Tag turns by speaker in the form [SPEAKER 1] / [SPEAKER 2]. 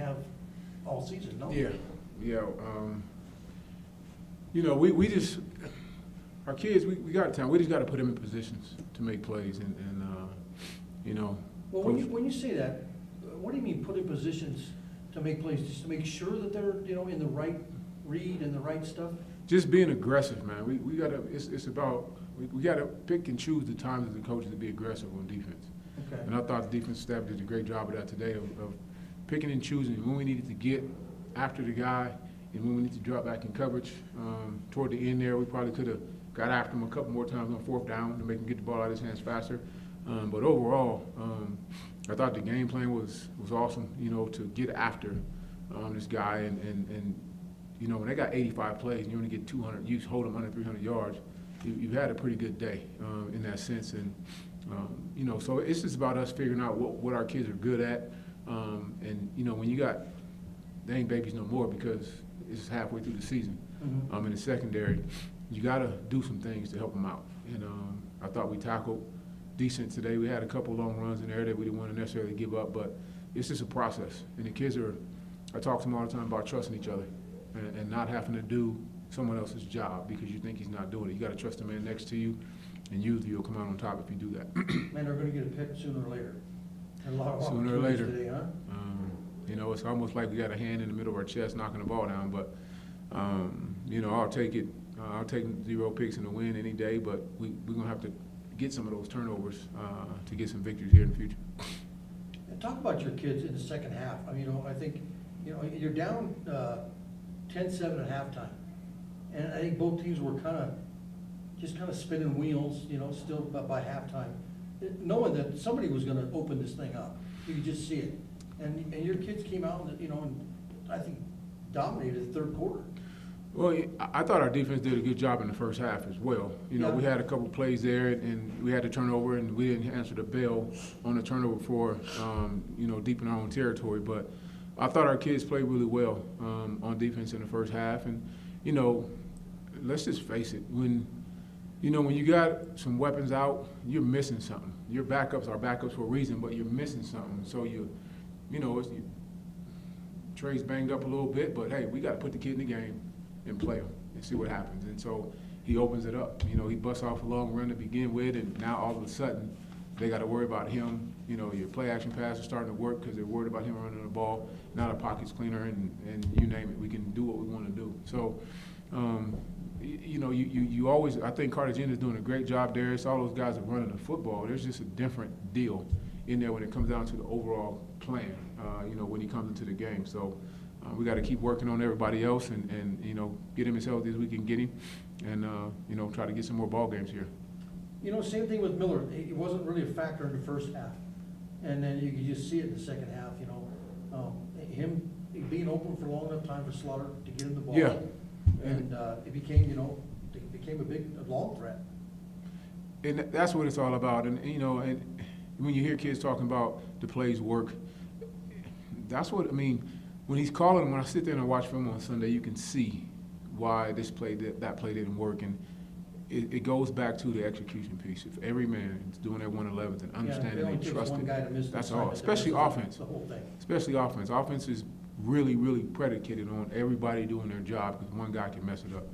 [SPEAKER 1] have all season, no?
[SPEAKER 2] Yeah. You know, we just, our kids, we got time. We just got to put them in positions to make plays, and you know.
[SPEAKER 1] Well, when you say that, what do you mean put in positions to make plays? Just to make sure that they're, you know, in the right read and the right stuff?
[SPEAKER 2] Just being aggressive, man. We gotta. It's about we gotta pick and choose the times as the coaches to be aggressive on defense.
[SPEAKER 1] Okay.
[SPEAKER 2] And I thought the defense staff did a great job of that today, of picking and choosing when we needed to get after the guy and when we need to drop back in coverage. Toward the end there, we probably could have got after him a couple more times on fourth down to make him get the ball out of his hands faster. But overall, I thought the game plan was awesome, you know, to get after this guy. And you know, when they got 85 plays and you only get 200, you hold them under 300 yards, you've had a pretty good day in that sense. And, you know, so it's just about us figuring out what our kids are good at. And, you know, when you got, they ain't babies no more because it's halfway through the season. In the secondary, you got to do some things to help them out. And I thought we tackled decent today. We had a couple long runs in there that we didn't want to necessarily give up, but it's just a process. And the kids are, I talk to them all the time about trusting each other and not having to do someone else's job because you think he's not doing it. You got to trust the man next to you, and you'll come out on top if you do that.
[SPEAKER 1] Man, they're going to get a pick sooner or later. And a lot of
[SPEAKER 2] Sooner or later.
[SPEAKER 1] today, huh?
[SPEAKER 2] You know, it's almost like we got a hand in the middle of our chest knocking the ball down, but, you know, I'll take it. I'll take 0 picks in the win any day, but we're going to have to get some of those turnovers to get some victories here in the future.
[SPEAKER 1] And talk about your kids in the second half. I mean, you know, I think, you know, you're down 10-7 at halftime. And I think both teams were just kind of spinning wheels, you know, still by halftime, knowing that somebody was going to open this thing up. You could just see it. And your kids came out, and, you know, and I think dominated the third quarter.
[SPEAKER 2] Well, I thought our defense did a good job in the first half as well. You know,
[SPEAKER 1] Yeah.
[SPEAKER 2] we had a couple plays there, and we had to turn over, and we didn't answer the bell on the turnover for, you know, deep in our own territory. But I thought our kids played really well on defense in the first half. And, you know, let's just face it, when you got some weapons out, you're missing something. Your backups are backups for a reason, but you're missing something. So you know, Trey's banged up a little bit, but hey, we got to put the kid in the game and play him and see what happens. And so he opens it up. You know, he busts off a long run to begin with, and now all of a sudden they got to worry about him. You know, your play action pass is starting to work because they're worried about him running the ball. Now the pocket's cleaner, and you name it, we can do what we want to do. So, you know, you always, I think Cartagena's doing a great job there. It's all those guys are running the football. There's just a different deal in there when it comes down to the overall plan, you know, when he comes into the game. So we got to keep working on everybody else and, you know, get him as healthy as we can get him and, you know, try to get some more ball games here.
[SPEAKER 1] You know, same thing with Miller. It wasn't really a factor in the first half. And then you could just see it in the second half, you know. Him being open for long enough time for Slaughter to get him the ball.
[SPEAKER 2] Yeah.
[SPEAKER 1] And it became, you know, a long threat.
[SPEAKER 2] And that's what it's all about. And, you know, and when you hear kids talking about the plays work, that's what, I mean, when he's calling them, when I sit there and I watch film on Sunday, you can see why this play, that play didn't work. And it goes back to the execution piece. If every man is doing their 111th and understanding and trusting, that's all. Especially offense.
[SPEAKER 1] The whole thing.
[SPEAKER 2] Especially offense. Offense is really, really predicated on everybody doing their job because one guy can mess it up.